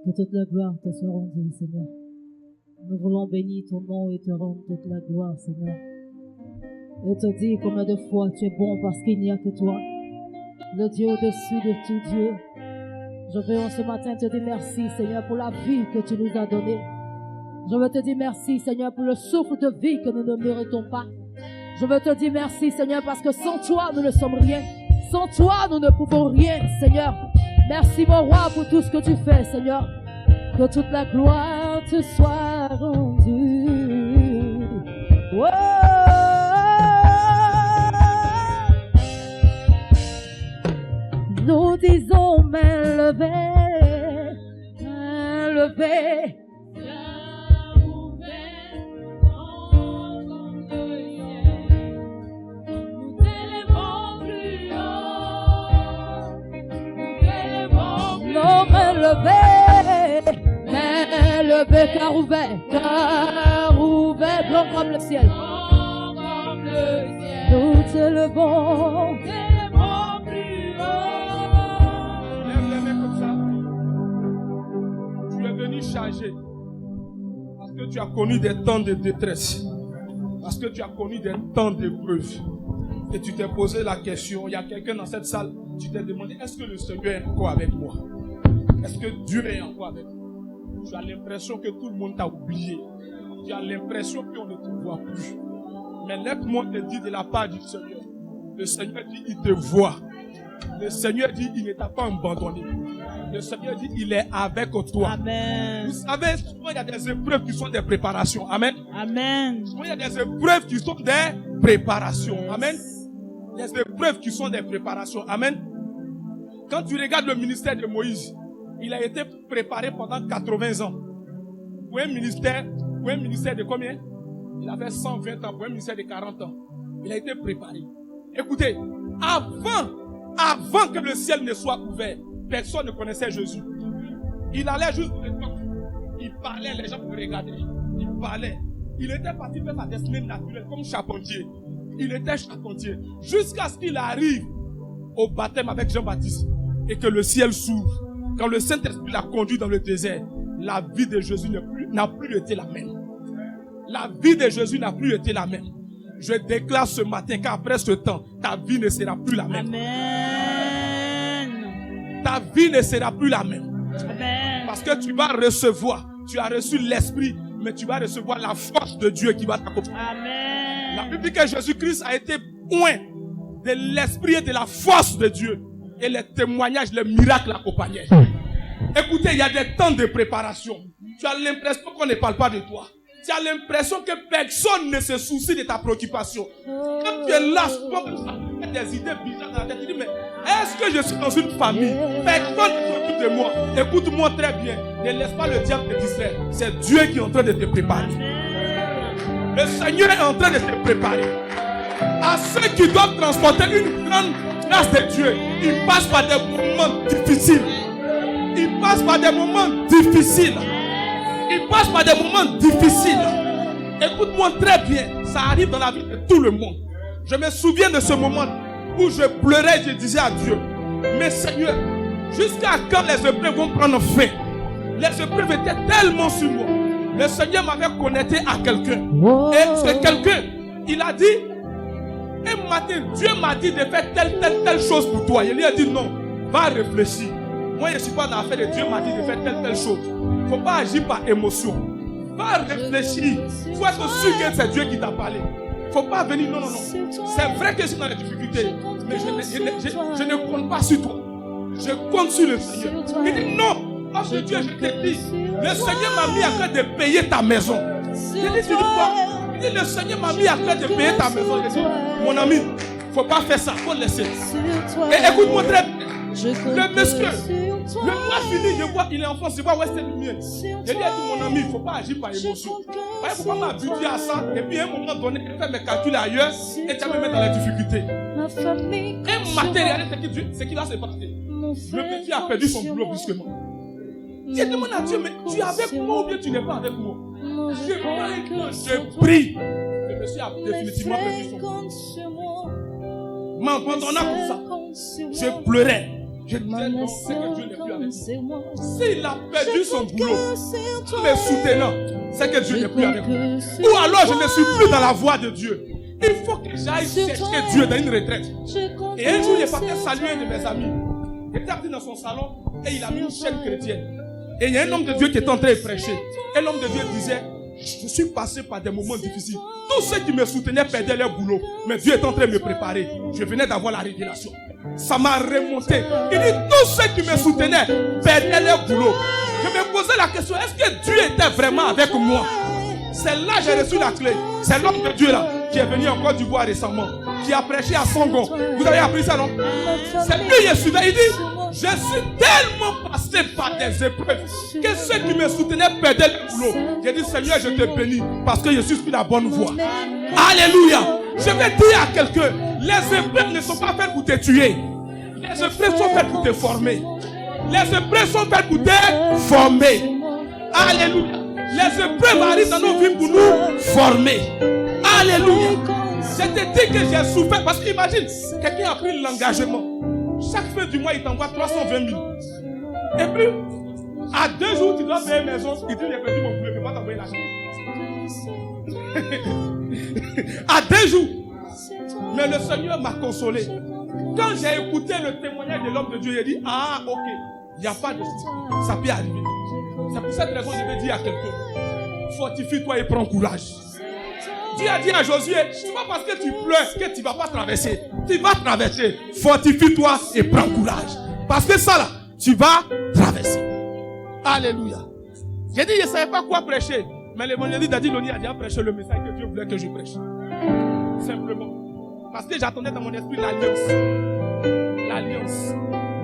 Que toute la gloire te soit rendue, Seigneur. Nous voulons bénir ton nom et te rendre toute la gloire, Seigneur. Et te dire combien de fois tu es bon parce qu'il n'y a que toi, le Dieu au-dessus de tout Dieu. Je veux en ce matin te dire merci, Seigneur, pour la vie que tu nous as donnée. Je veux te dire merci, Seigneur, pour le souffle de vie que nous ne méritons pas. Je veux te dire merci, Seigneur, parce que sans toi, nous ne sommes rien. Sans toi, nous ne pouvons rien, Seigneur. Merci, mon roi, pour tout ce que tu fais, Seigneur. Que toute la gloire te soit rendue. Oh! Nous disons main levée, main levée. Nos mains levées, car ouvert, grand comme le ciel. Nous t'élevons. Lève les mains comme ça. Tu es venu changer. Parce que tu as connu des temps de détresse. Parce que tu as connu des temps d'épreuve. Et tu t'es posé la question, il y a quelqu'un dans cette salle, tu t'es demandé, est-ce que le Seigneur est encore avec moi? Est-ce que Dieu est encore avec moi? Tu as l'impression que tout le monde t'a oublié. Tu as l'impression qu'on ne te voit plus. Mais laisse-moi te dire de la part du Seigneur. Le Seigneur dit, il te voit. Le Seigneur dit, il ne t'a pas abandonné. Le Seigneur dit, il est avec toi. Amen. Vous savez, souvent il y a des épreuves qui sont des préparations. Amen. Amen. Souvent il y a des épreuves qui sont des préparations. Amen. Des épreuves qui sont des préparations. Amen. Quand tu regardes le ministère de Moïse, il a été préparé pendant 80 ans. Pour un ministère de combien? Il avait 120 ans. Pour un ministère de 40 ans. Il a été préparé. Écoutez, avant que le ciel ne soit ouvert, personne ne connaissait Jésus. Il allait juste pour l'époque. Il parlait, les gens pouvaient regarder. Il parlait. Il était parti faire sa destinée naturelle comme charpentier. Il était charpentier. Jusqu'à ce qu'il arrive au baptême avec Jean-Baptiste et que le ciel s'ouvre. Quand le Saint-Esprit l'a conduit dans le désert, la vie de Jésus n'a plus été la même. La vie de Jésus n'a plus été la même. Je déclare ce matin qu'après ce temps, ta vie ne sera plus la même. Amen. Ta vie ne sera plus la même. Amen. Parce que tu vas recevoir, tu as reçu l'Esprit, mais tu vas recevoir la force de Dieu qui va t'accompagner. Amen. La Bible dit que Jésus-Christ a été oint de l'Esprit et de la force de Dieu. Et les témoignages, les miracles l'accompagnaient. Écoutez, il y a des temps de préparation. Tu as l'impression qu'on ne parle pas de toi. Tu as l'impression que personne ne se soucie de ta préoccupation. Quand tu es là, souvent, tu as des idées bizarres dans la tête. Tu dis, mais est-ce que je suis dans une famille? Personne ne s'occupe de moi. Écoute-moi très bien. Ne laisse pas le diable te distraire. C'est Dieu qui est en train de te préparer. Le Seigneur est en train de te préparer. À ceux qui doivent transporter une grande grâce de Dieu, ils passent par des moments difficiles. Ils passent par des moments difficiles. Ils passent par des moments difficiles. Écoute-moi très bien. Ça arrive dans la vie de tout le monde. Je me souviens de ce moment où je pleurais et je disais à Dieu, mais Seigneur, jusqu'à quand les épreuves vont prendre fin? Les épreuves étaient tellement sur moi. Le Seigneur m'avait connecté à quelqu'un. Et ce quelqu'un, il a dit, un matin, Dieu m'a dit de faire telle chose pour toi. Il lui a dit non, va réfléchir. Moi, je ne suis pas dans l'affaire de Dieu m'a dit de faire telle chose. Il ne faut pas agir par émotion. Va réfléchir. Il faut être sûr que c'est Dieu qui t'a parlé. Il ne faut pas venir, non. C'est vrai que je suis dans les difficultés, mais je ne compte pas sur toi. Je compte sur le Seigneur. Il dit non, parce que Dieu, je te dis, le Seigneur m'a mis à cœur de payer ta maison. Il dit, tu dis quoi? Il dit, le Seigneur m'a mis à cœur de payer ta maison. Il dit, mon ami, il ne faut pas faire ça, il faut laisser. Et écoute-moi très bien. Le monsieur, le mois fini, je vois, il est en France, je vois où est-ce que c'est le mien. Je lui ai dit, mon ami, il ne faut pas agir par émotion. Il ne faut pas m'habituer à ça. Et puis à un moment donné, je fais mes calculs ailleurs et tu vas me mettre dans les difficultés. Un matin, ce qui va se passer. Le petit a perdu son boulot brusquement. Je demande à Dieu, mais tu es avec moi ou bien tu n'es pas avec moi? Je prie. Le monsieur a définitivement perdu son boulot. M'abandonnant comme ça. Je pleurais. Je disais non, c'est que Dieu n'est plus avec moi. S'il a perdu son boulot, en me soutenant, c'est que Dieu n'est plus avec moi. Ou alors je ne suis plus dans la voie de Dieu. Il faut que j'aille chercher Dieu dans une retraite. Et un jour, il est parti saluer un de mes amis. Il était assis dans son salon et il a mis une chaîne chrétienne. Et il y a un homme de Dieu qui est en train de prêcher. Et l'homme de Dieu disait, je suis passé par des moments difficiles. Tous ceux qui me soutenaient perdaient leur boulot. Mais Dieu est en train de me préparer. Je venais d'avoir la révélation. Ça m'a remonté. Il dit, tous ceux qui me soutenaient perdaient leur boulot. Je me posais la question, est-ce que Dieu était vraiment avec moi? C'est là que j'ai reçu la clé. C'est l'homme de Dieu là, qui est venu en Côte d'Ivoire récemment, qui a prêché à Songon. Vous avez appris ça, non? C'est lui qui est suivi. Il dit, je suis tellement passé par des épreuves que ceux qui me soutenaient perdaient le boulot. J'ai dit, Seigneur, je te bénis parce que je suis sur la bonne voie. Alléluia. Je vais dire à quelqu'un, les épreuves ne sont pas faites pour te tuer. Les épreuves sont faites pour te former. Les épreuves sont faites pour te former. Alléluia. Les épreuves arrivent dans nos vies pour nous former. Alléluia. Je te dis que j'ai souffert parce qu'imagine, quelqu'un a pris l'engagement. Chaque fin du mois, il t'envoie 320 000. Et puis, à 2 jours, tu dois payer une maison. Il dit, j'ai perdu mon boulot, je ne peux pas t'envoyer l'argent. À 2 jours. Mais le Seigneur m'a consolé. Quand j'ai écouté le témoignage de l'homme de Dieu, il a dit, ah, ok, il n'y a pas de souci. Ça peut arriver. C'est pour cette raison que je vais dire à quelqu'un, fortifie-toi et prends courage. Dieu a dit à Josué, c'est pas parce que tu pleures que tu ne vas pas traverser. Tu vas traverser. Fortifie-toi et prends courage. Parce que ça là, tu vas traverser. Alléluia. J'ai dit, je ne savais pas quoi prêcher. Mais l'évangéliste Daddy Loni a déjà prêché le message que Dieu voulait que je prêche. Simplement. Parce que j'attendais dans mon esprit l'alliance. L'alliance.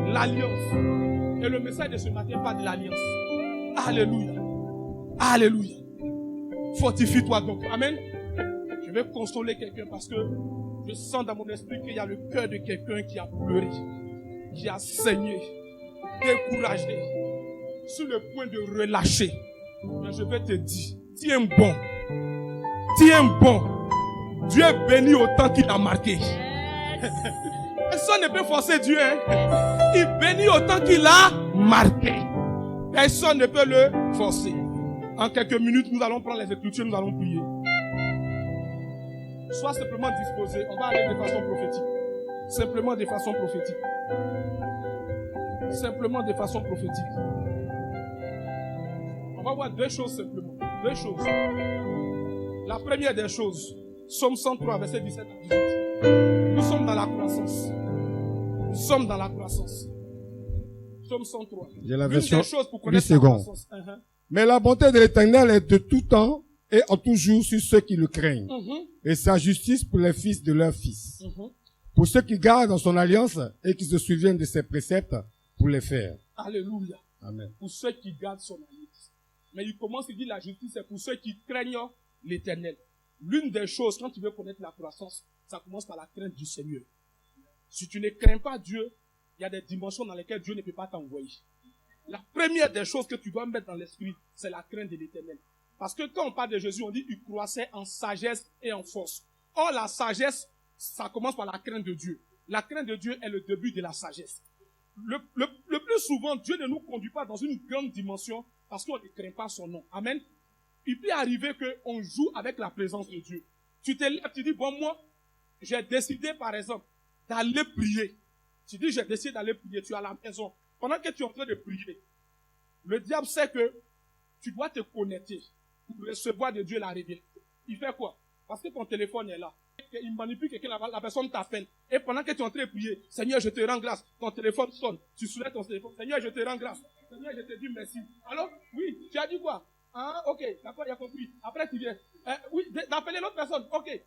L'alliance. Et le message de ce matin parle de l'alliance. Alléluia. Alléluia. Fortifie-toi donc. Amen. Je vais consoler quelqu'un parce que je sens dans mon esprit qu'il y a le cœur de quelqu'un qui a pleuré, qui a saigné, découragé, sur le point de relâcher. Mais je vais te dire, tiens bon. Tiens bon. Dieu est béni autant qu'il a marqué. Personne ne peut forcer Dieu. Hein? Il bénit autant qu'il a marqué. Personne ne peut le forcer. En quelques minutes, nous allons prendre les Écritures, nous allons prier. Sois simplement disposé. On va aller de façon prophétique. Simplement de façon prophétique. Simplement de façon prophétique. On va voir 2 choses simplement. 2 choses. La première des choses, Psaume 103, verset 17 à 18. Nous sommes dans la croissance. Nous sommes dans la croissance. Psaume 103. J'ai la version 8 secondes. Mais la bonté de l'Éternel est de tout temps et en toujours sur ceux qui le craignent. Et sa justice pour les fils de leurs fils. Pour ceux qui gardent son alliance et qui se souviennent de ses préceptes pour les faire. Alléluia. Amen. Pour ceux qui gardent son alliance. Mais il commence, il dit la justice, c'est pour ceux qui craignent l'Éternel. L'une des choses, quand tu veux connaître la croissance, ça commence par la crainte du Seigneur. Si tu ne crains pas Dieu, il y a des dimensions dans lesquelles Dieu ne peut pas t'envoyer. La première des choses que tu dois mettre dans l'esprit, c'est la crainte de l'Éternel. Parce que quand on parle de Jésus, on dit qu'il croissait en sagesse et en force. Or, la sagesse, ça commence par la crainte de Dieu. La crainte de Dieu est le début de la sagesse. Le plus souvent, Dieu ne nous conduit pas dans une grande dimension parce qu'on ne craint pas son nom. Amen. Il peut arriver qu'on joue avec la présence de Dieu. Tu te lèves, tu dis, bon, moi, j'ai décidé, par exemple, d'aller prier. Tu dis, j'ai décidé d'aller prier. Tu es à la maison. Pendant que tu es en train de prier, le diable sait que tu dois te connecter pour recevoir de Dieu la révélation. Il fait quoi? Parce que ton téléphone est là. Il manipule quelqu'un, la personne t'appelle. Et pendant que tu es en train de prier, Seigneur, je te rends grâce. Ton téléphone sonne. Tu soulèves ton téléphone. Seigneur, je te rends grâce. Seigneur, je te dis merci. Alors, oui, tu as dit quoi? Ah, ok, d'accord, il a compris. Après, tu viens. Oui, d'appeler l'autre personne. Ok.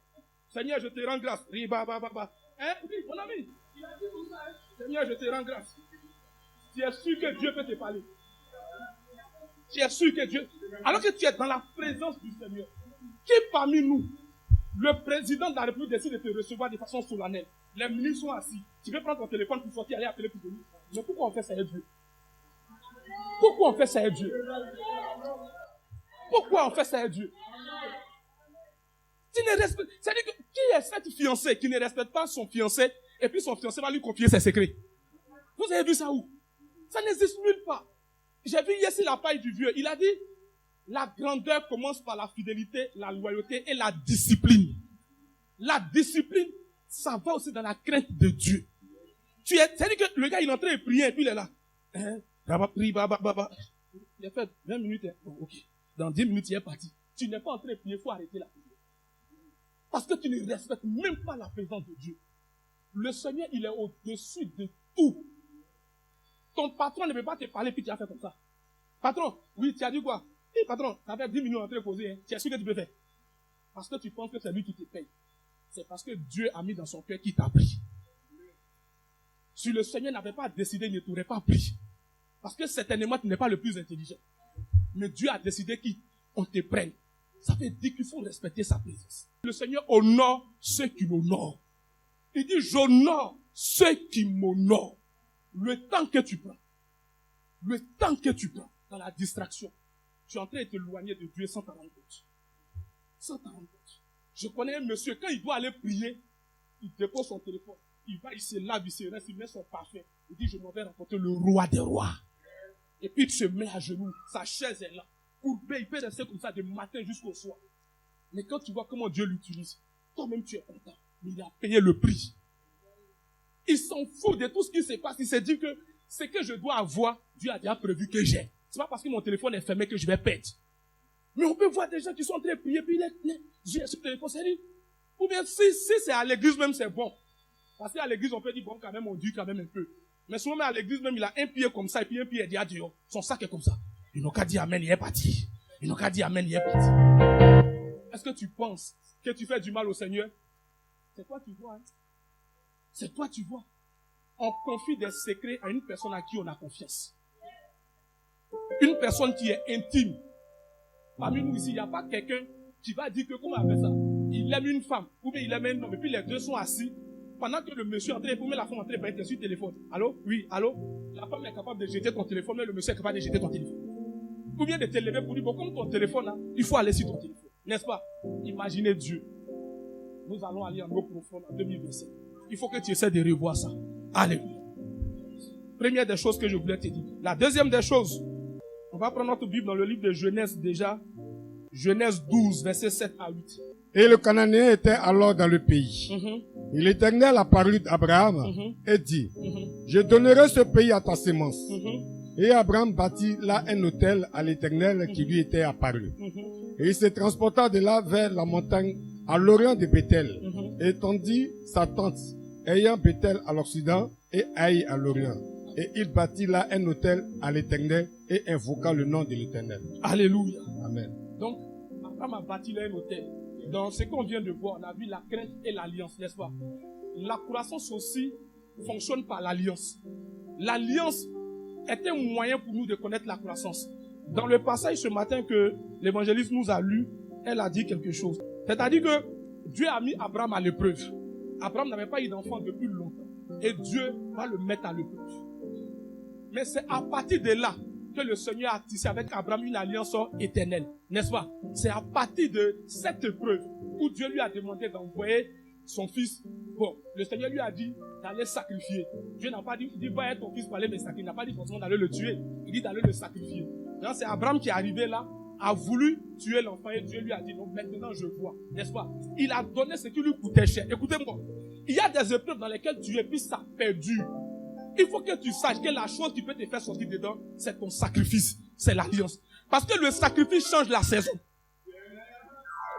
Seigneur, je te rends grâce. Oui, mon ami. Il a dit tout ça. Seigneur, je te rends grâce. Tu es sûr que Dieu peut te parler. Tu es sûr que Dieu... Alors que tu es dans la présence du Seigneur. Qui parmi nous, le président de la République décide de te recevoir de façon solennelle? Les ministres sont assis. Tu veux prendre ton téléphone pour sortir, aller appeler pour venir. Mais pourquoi on fait ça avec Dieu? Pourquoi on fait ça avec Dieu? Pourquoi on fait ça avec Dieu? C'est-à-dire que qui est cette fiancée qui ne respecte pas son fiancé et puis son fiancé va lui confier ses secrets? Vous avez vu ça où? Ça n'existe nulle part. J'ai vu ici la paille du vieux. Il a dit, la grandeur commence par la fidélité, la loyauté et la discipline. La discipline, ça va aussi dans la crainte de Dieu. C'est-à-dire que le gars, il est en train de prier et puis il est là. Il a fait 20 minutes. Bon, ok. Dans 10 minutes, il est parti. Tu n'es pas en train de prier, il faut arrêter la prière. Parce que tu ne respectes même pas la présence de Dieu. Le Seigneur, il est au-dessus de tout. Ton patron ne peut pas te parler puis tu as fait comme ça. Patron, oui, tu as dit quoi? Eh, patron, ça fait 10 minutes en train de poser. Hein. Tu es sûr que tu peux faire? Parce que tu penses que c'est lui qui te paye. C'est parce que Dieu a mis dans son cœur qui t'a pris. Si le Seigneur n'avait pas décidé, il ne t'aurait pas pris. Parce que certainement, tu n'es pas le plus intelligent. Mais Dieu a décidé qu'on te prenne. Ça veut dire qu'il faut respecter sa présence. Le Seigneur honore ceux qui l'honorent. Il dit, j'honore ceux qui m'honorent. Le temps que tu prends, dans la distraction, tu es en train de t'éloigner de Dieu sans t'en rendre compte. Sans t'en rendre compte. Je connais un monsieur, quand il doit aller prier, il dépose son téléphone. Il va, il se lave, il se reste, il met son parfum. Il dit, je m'en vais rencontrer le roi des rois. Et puis il se met à genoux, sa chaise est là. Courbé, il peut rester comme ça du matin jusqu'au soir. Mais quand tu vois comment Dieu l'utilise, toi-même tu es content. Mais il a payé le prix. Il s'en fout de tout ce qui se passe. Il s'est dit que ce que je dois avoir, Dieu a déjà prévu que j'ai. C'est pas parce que mon téléphone est fermé que je vais perdre. Mais on peut voir des gens qui sont en train de prier, puis Dieu est sur le téléphone, c'est dit. Ou bien si c'est à l'église même, c'est bon. Parce qu'à l'église, on peut dire, bon, quand même, on dit quand même un peu. Mais souvent, même à l'église, même, il a un pied comme ça, et puis un pied est déjà dehors. Son sac est comme ça. Ils n'ont qu'à dire Amen, il est parti. Ils n'ont qu'à dire Amen, il est parti. Est-ce que tu penses que tu fais du mal au Seigneur? C'est toi tu vois, hein? C'est toi tu vois. On confie des secrets à une personne à qui on a confiance. Une personne qui est intime. Parmi nous ici, il n'y a pas quelqu'un qui va dire que, comment on appelle ça? Il aime une femme, ou bien il aime un homme, et puis les deux sont assis. Pendant que le monsieur est en train de mettre la femme en train de parler sur le téléphone. Allô? Oui, allô? La femme est capable de jeter ton téléphone, mais le monsieur est capable de jeter ton téléphone. Ou bien de te lever pour dire, bon, comme ton téléphone là, il faut aller sur ton téléphone. N'est-ce pas? Imaginez Dieu. Nous allons aller en eau profonde en 2027. Il faut que tu essaies de revoir ça. Alléluia. Première des choses que je voulais te dire. La deuxième des choses, on va prendre notre Bible dans le livre de Genèse déjà. Genèse 12, versets 7 à 8. Et le Cananéen était alors dans le pays. Et l'Éternel apparut à Abraham et dit, je donnerai ce pays à ta sémence. Et Abraham bâtit là un autel à l'Éternel qui lui était apparu. Et il se transporta de là vers la montagne à l'orient de Bethel. Et tendit sa tente, ayant Bethel à l'occident et Haï à l'orient. Et il bâtit là un autel à l'Éternel et invoqua le nom de l'Éternel. Alléluia. Amen. Donc, Abraham a bâti là un autel. Dans ce qu'on vient de voir, on a vu la crainte et l'alliance, n'est-ce pas? La croissance aussi fonctionne par l'alliance. L'alliance est un moyen pour nous de connaître la croissance. Dans le passage ce matin que l'évangéliste nous a lu, elle a dit quelque chose. C'est-à-dire que Dieu a mis Abraham à l'épreuve. Abraham n'avait pas eu d'enfant depuis longtemps. Et Dieu va le mettre à l'épreuve. Mais c'est à partir de là que le Seigneur a tissé avec Abraham une alliance éternelle. N'est-ce pas? C'est à partir de cette épreuve où Dieu lui a demandé d'envoyer son fils. Bon, le Seigneur lui a dit d'aller sacrifier. Dieu n'a pas dit, va être ton fils pour aller me sacrifier. Il n'a pas dit forcément d'aller le tuer. Il dit d'aller le sacrifier. Donc c'est Abraham qui est arrivé là, a voulu tuer l'enfant et Dieu lui a dit, donc maintenant je vois. N'est-ce pas? Il a donné ce qui lui coûtait cher. Écoutez-moi. Il y a des épreuves dans lesquelles tu es, puis ça perdure. Il faut que tu saches que la chose qui peut te faire sortir dedans, c'est ton sacrifice. C'est l'alliance. Parce que le sacrifice change la saison.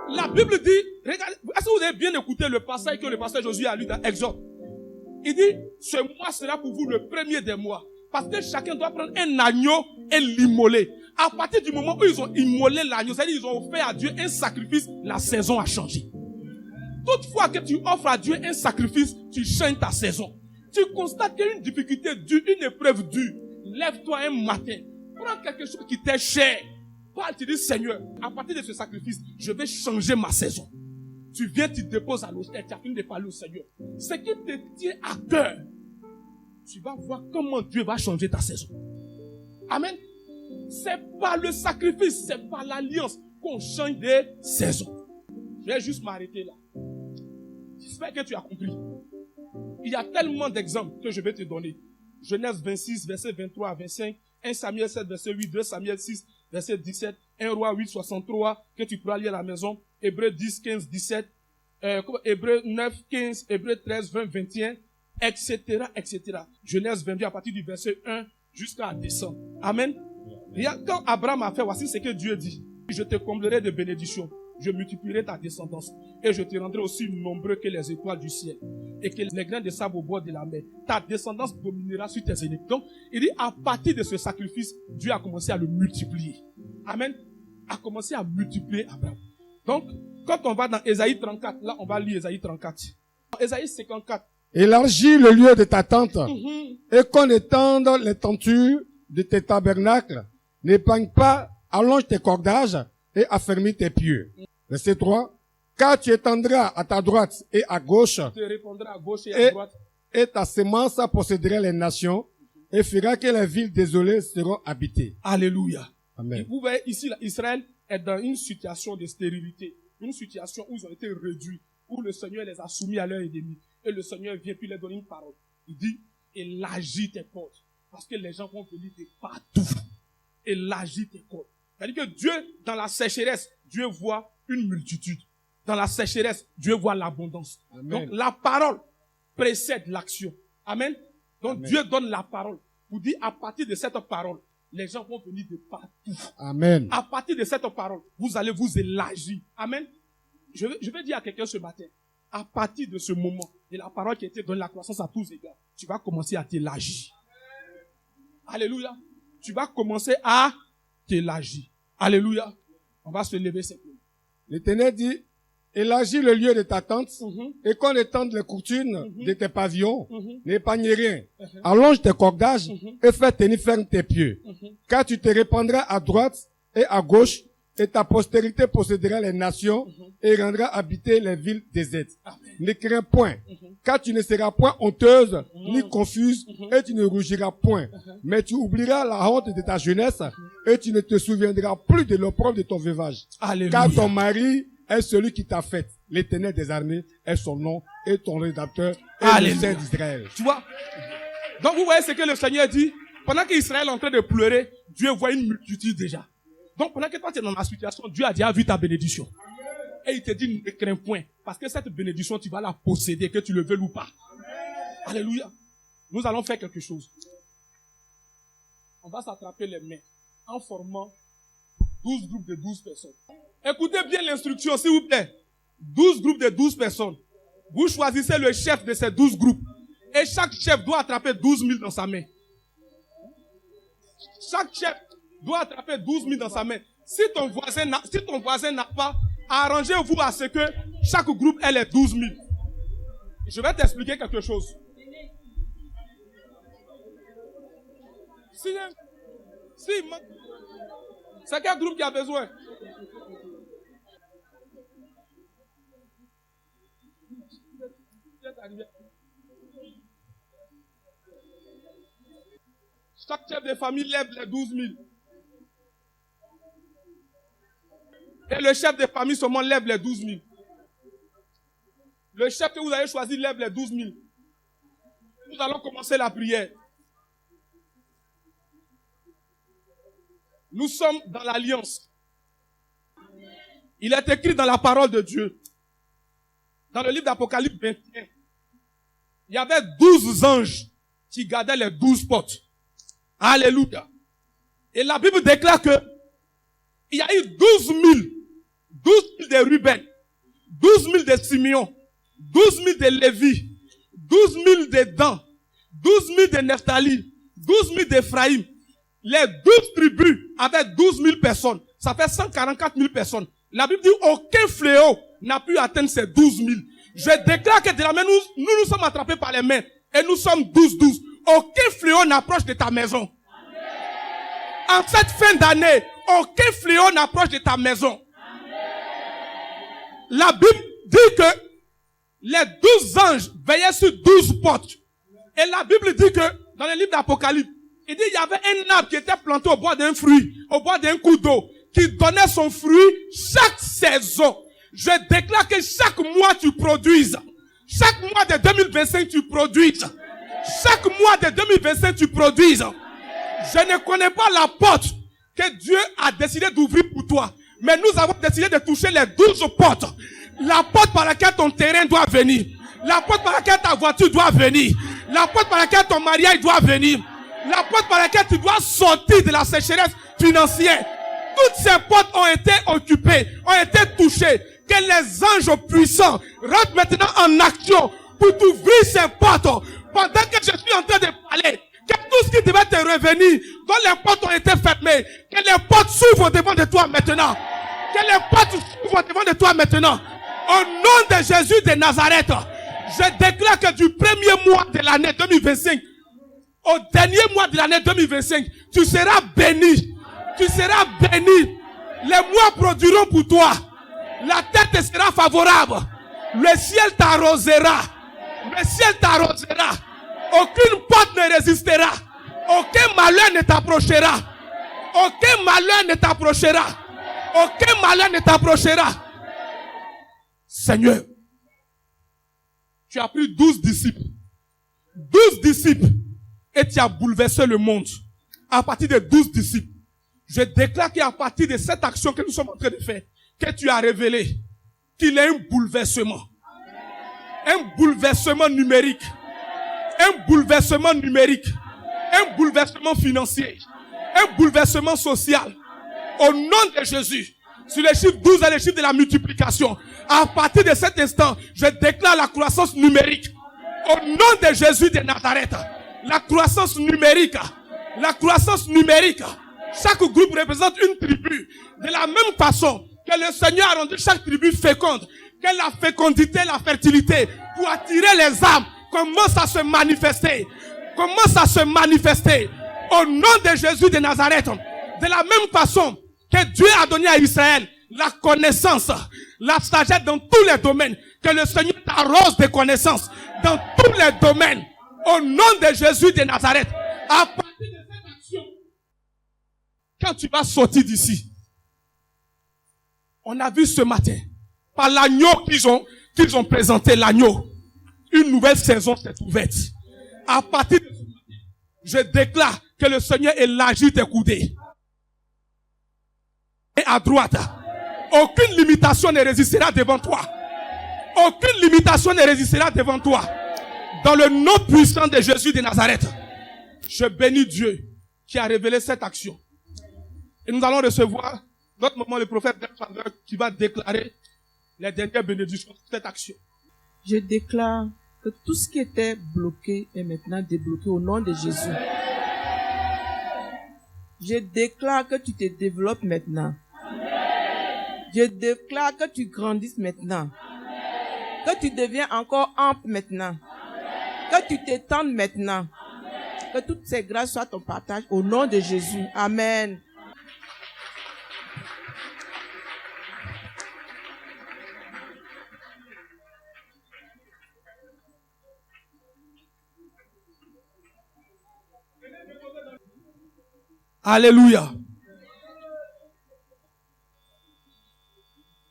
La Bible dit, regardez, est-ce que vous avez bien écouté le passage que le pasteur Josué a lu dans Exode? Il dit, ce mois sera pour vous le premier des mois. Parce que chacun doit prendre un agneau et l'immoler. À partir du moment où ils ont immolé l'agneau, c'est-à-dire ils ont offert à Dieu un sacrifice, la saison a changé. Toutefois que tu offres à Dieu un sacrifice, tu changes ta saison. Tu constates qu'il y a une difficulté dure, une épreuve dure. Lève-toi un matin. Prends quelque chose qui t'est cher. Parle, tu dis, Seigneur, à partir de ce sacrifice, je vais changer ma saison. Tu viens, tu déposes à l'autel, tu as fini de parler au Seigneur. Ce qui te tient à cœur, tu vas voir comment Dieu va changer ta saison. Amen. C'est par le sacrifice, c'est par l'alliance qu'on change des saisons. Je vais juste m'arrêter là. J'espère que tu as compris. Il y a tellement d'exemples que je vais te donner. Genèse 26, verset 23 à 25, 1 Samuel 7, verset 8, 2 Samuel 6, verset 17, 1 Roi 8, 63, que tu pourras lire à la maison, Hébreux 10, 15, 17, Hébreux 9, 15, Hébreux 13, 20, 21, etc., etc. Genèse 22 à partir du verset 1 jusqu'à descendre. Amen. Regarde, quand Abraham a fait, voici ce que Dieu dit. Je te comblerai de bénédictions. Je multiplierai ta descendance. Et je te rendrai aussi nombreux que les étoiles du ciel. Et que les grains de sable au bord de la mer. Ta descendance dominera sur tes ennemis. Donc, il dit, à partir de ce sacrifice, Dieu a commencé à le multiplier. Amen. A commencé à multiplier Abraham. Donc, quand on va dans Ésaïe 34, là, on va lire Ésaïe 34. Ésaïe 54. Élargis le lieu de ta tente, et qu'on étende les tentures de tes tabernacles. N'épargne pas, allonge tes cordages, et affermis tes pieux. Verset 3. Car tu étendras à ta droite et à gauche, Tu répondras à gauche et à droite. et ta sémence possédera les nations, et fera que les villes désolées seront habitées. Alléluia. Amen. Vous voyez, ici, là, Israël est dans une situation de stérilité. Une situation où ils ont été réduits, où le Seigneur les a soumis à leurs ennemis. Et le Seigneur vient puis leur donner une parole. Il dit, élargis tes portes. Parce que les gens vont venir de partout. Élargis tes portes. C'est-à-dire que Dieu, dans la sécheresse, Dieu voit une multitude. Dans la sécheresse, Dieu voit l'abondance. Donc, la parole précède l'action. Amen. Donc, Amen. Dieu donne la parole. Vous dit, à partir de cette parole, les gens vont venir de partout. Amen. À partir de cette parole, vous allez vous élargir. Amen. Je vais dire à quelqu'un ce matin, à partir de ce moment, de la parole qui a été donnée, la croissance à tous égards, tu vas commencer à t'élargir. Alléluia. Tu vas commencer à t'élargir. Alléluia. On va se lever simplement. L'Éternel dit, élargis le lieu de ta tente, et qu'on étende les courtines de tes pavillons, n'épargne rien. Allonge tes cordages, et fais tenir ferme tes pieux. Car tu te répandras à droite et à gauche, et ta postérité possédera les nations, et rendra habiter les villes désertes. Ne crains point, car tu ne seras point honteuse, ni confuse, et tu ne rougiras point. Mais tu oublieras la honte de ta jeunesse, et tu ne te souviendras plus de l'opprobre de ton veuvage. Alléluia. Car ton mari est celui qui t'a fait. L'Éternel des armées est son nom, et ton rédacteur est Alléluia. le Saint d'Israël. Tu vois? Donc vous voyez ce que le Seigneur dit. Pendant qu'Israël est en train de pleurer, Dieu voit une multitude déjà. Donc pendant que toi tu es dans la situation, Dieu a déjà vu ta bénédiction. Et il te dit, ne crains point. Parce que cette bénédiction, tu vas la posséder, que tu le veuilles ou pas. Alléluia. Nous allons faire quelque chose. On va s'attraper les mains en formant 12 groupes de 12 personnes. Écoutez bien l'instruction, s'il vous plaît. 12 groupes de 12 personnes. Vous choisissez le chef de ces 12 groupes. Et chaque chef doit attraper 12 000 dans sa main. Chaque chef doit attraper 12 000 dans sa main. Si ton voisin n'a pas, arrangez-vous à ce que chaque groupe ait les 12 000. Je vais t'expliquer quelque chose. C'est quel groupe qui a besoin? Chaque chef de famille lève les 12 000. Et le chef de famille seulement lève les 12 000. Le chef que vous avez choisi lève les 12 000. Nous allons commencer la prière. Nous sommes dans l'alliance. Il est écrit dans la parole de Dieu. Dans le livre d'Apocalypse 21. Il y avait 12 anges qui gardaient les 12 portes. Alléluia. Et la Bible déclare que il y a eu 12 000 de Ruben, 12 000 de Simeon, 12 000 de Lévi, 12 000 de Dan, 12 000 de Nephtali, 12 000 d'Ephraïm. Les 12 tribus avaient 12 000 personnes. Ça fait 144 000 personnes. La Bible dit aucun fléau n'a pu atteindre ces 12 000. Je déclare que de la main, nous sommes attrapés par les mains. Et nous sommes 12. Aucun fléau n'approche de ta maison. En cette fin d'année, aucun fléau n'approche de ta maison. La Bible dit que les 12 anges veillaient sur 12 portes. Et la Bible dit que, dans le livre d'Apocalypse, il dit qu'il y avait un arbre qui était planté au bord d'un fruit, au bord d'un cours d'eau, qui donnait son fruit chaque saison. Je déclare que chaque mois tu produises. Chaque mois de 2025 tu produises. chaque mois de 2025, tu produises. Je ne connais pas la porte que Dieu a décidé d'ouvrir pour toi. Mais nous avons décidé de toucher les 12 portes. La porte par laquelle ton terrain doit venir. La porte par laquelle ta voiture doit venir. La porte par laquelle ton mariage doit venir. La porte par laquelle tu dois sortir de la sécheresse financière. Toutes ces portes ont été occupées, ont été touchées. Que les anges puissants rentrent maintenant en action pour t'ouvrir ces portes. Pendant que je suis en train de parler, que tout ce qui devait te revenir, dont les portes ont été fermées, que les portes s'ouvrent devant de toi maintenant. Que les portes s'ouvrent devant de toi maintenant. Au nom de Jésus de Nazareth, je déclare que du premier mois de l'année 2025 au dernier mois de l'année 2025, tu seras béni. Tu seras béni. Les mois produiront pour toi. La terre te sera favorable. Le ciel t'arrosera. Le ciel t'arrosera. Aucune porte ne résistera. Aucun malheur ne t'approchera. Aucun malheur ne t'approchera. Aucun malheur ne t'approchera. Seigneur, tu as pris 12 disciples. 12 disciples. Et tu as bouleversé le monde. À partir de 12 disciples. Je déclare qu'à partir de cette action que nous sommes en train de faire, que tu as révélé, qu'il y a un bouleversement. Un bouleversement numérique. Un bouleversement numérique. Un bouleversement financier. Un bouleversement social. Au nom de Jésus. Sur le chiffre 12 et le chiffre de la multiplication. À partir de cet instant, je déclare la croissance numérique. Au nom de Jésus de Nazareth. La croissance numérique. La croissance numérique. Chaque groupe représente une tribu. De la même façon que le Seigneur a rendu chaque tribu féconde. Que la fécondité, la fertilité, pour attirer les âmes, commence à se manifester. Commence à se manifester. Au nom de Jésus de Nazareth. De la même façon que Dieu a donné à Israël la connaissance, la sagesse dans tous les domaines. Que le Seigneur t'arrose de connaissances dans tous les domaines. Au nom de Jésus de Nazareth. À partir de cette action, quand tu vas sortir d'ici, on a vu ce matin, par l'agneau qu'ils ont présenté, l'agneau, une nouvelle saison s'est ouverte. À partir de ce matin, je déclare que le Seigneur élargit tes coudées. Et à droite, aucune limitation ne résistera devant toi. Aucune limitation ne résistera devant toi. Dans le nom puissant de Jésus de Nazareth, je bénis Dieu qui a révélé cette action. Et nous allons recevoir notre moment le prophète qui va déclarer les dernières bénédictions de cette action. Je déclare que tout ce qui était bloqué est maintenant débloqué au nom de Jésus. Je déclare que tu te développes maintenant. Je déclare que tu grandisses maintenant. Que tu deviens encore ample maintenant. Que tu t'étendes maintenant. Que toutes ces grâces soient ton partage au nom de Jésus. Amen. Alléluia.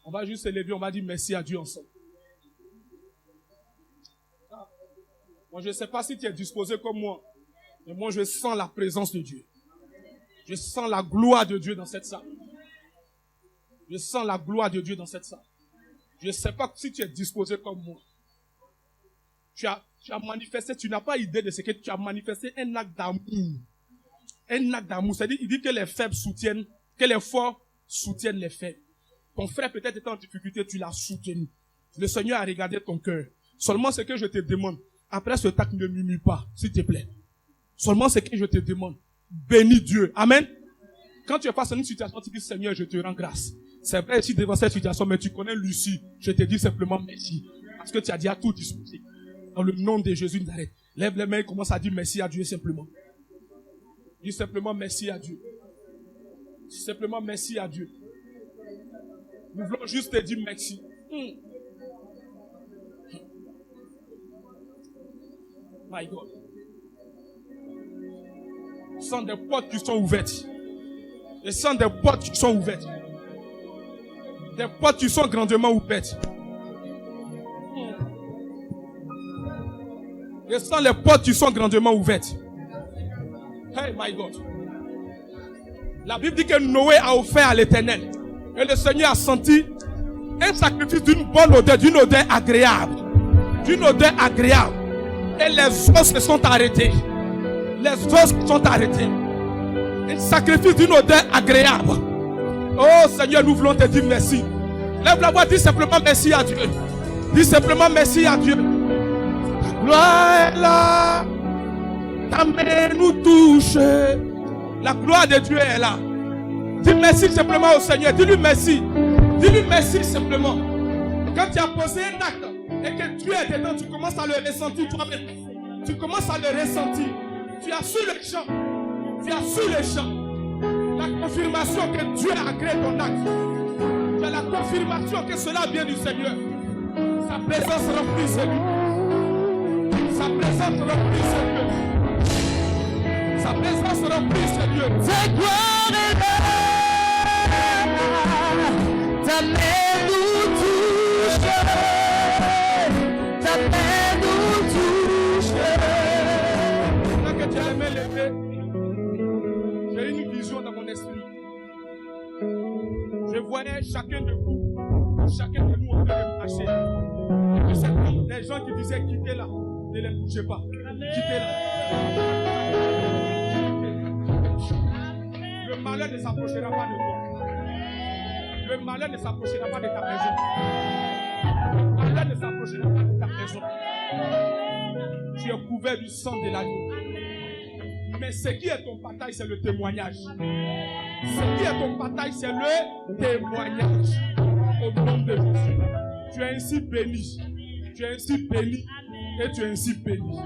On va juste se lever, on va dire merci à Dieu ensemble. Moi, je ne sais pas si tu es disposé comme moi, mais moi, je sens la présence de Dieu. Je sens la gloire de Dieu dans cette salle. Je sens la gloire de Dieu dans cette salle. Je ne sais pas si tu es disposé comme moi. Tu as manifesté, tu n'as pas idée de ce que tu as manifesté, un acte d'amour. Un acte d'amour. C'est-à-dire, il dit que les faibles soutiennent, que les forts soutiennent les faibles. Ton frère peut-être était en difficulté, tu l'as soutenu. Le Seigneur a regardé ton cœur. Seulement ce que je te demande, après ce acte, ne murmure pas, s'il te plaît. Seulement ce que je te demande, bénis Dieu. Amen. Quand tu es face à une situation, tu dis, Seigneur, je te rends grâce. C'est vrai ici devant cette situation, mais tu connais Lucie. Je te dis simplement merci. Parce que tu as dit à tout disposer. Dans le nom de Jésus, Nazareth. Lève les mains et commence à dire merci à Dieu simplement. Dis simplement merci à Dieu. Dis simplement merci à Dieu. Nous voulons juste te dire merci. My God. Je sens des portes qui sont ouvertes. Je sens des portes qui sont ouvertes. Des portes qui sont grandement ouvertes. Je sens les portes qui sont grandement ouvertes. Hey my God. La Bible dit que Noé a offert à l'Éternel. Et le Seigneur a senti un sacrifice d'une bonne odeur, d'une odeur agréable. D'une odeur agréable. Et les os se sont arrêtés. Les os se sont arrêtés. Un sacrifice d'une odeur agréable. Oh Seigneur, nous voulons te dire merci. Lève la voix, dis simplement merci à Dieu. Dis simplement merci à Dieu. La gloire est là. Ta main nous touche. La gloire de Dieu est là. Dis merci simplement au Seigneur. Dis-lui merci. Dis-lui merci simplement. Quand tu as posé un acte et que Dieu est dedans, tu commences à le ressentir toi-même. Tu commences à le ressentir. Tu as su le chant. Tu as su le chant. La confirmation que Dieu a créé ton acte. Tu as la confirmation que cela vient du Seigneur. Sa présence remplit celui. Sa présence remplit ce lieu. Sa présence remplit ce lieu. Ta gloire est là. Ta main nous touche. Ta main nous touche. Maintenant que tu as aimé lever, j'ai une vision dans mon esprit. Je voyais chacun de vous, chacun de nous en train de marcher. Et c'est comme des gens qui disaient quittez là, ne les bougez pas. Quittez là. Le malheur ne s'approchera pas de toi. Le malheur ne s'approchera pas de ta maison. Le malheur ne s'approchera pas de ta maison. Tu es couvert du sang de l'agneau. Mais ce qui est ton bataille, c'est le témoignage. Ce qui est ton bataille, c'est le témoignage. Au nom de Jésus. Tu es ainsi béni. Tu es ainsi béni. Et tu es ainsi béni.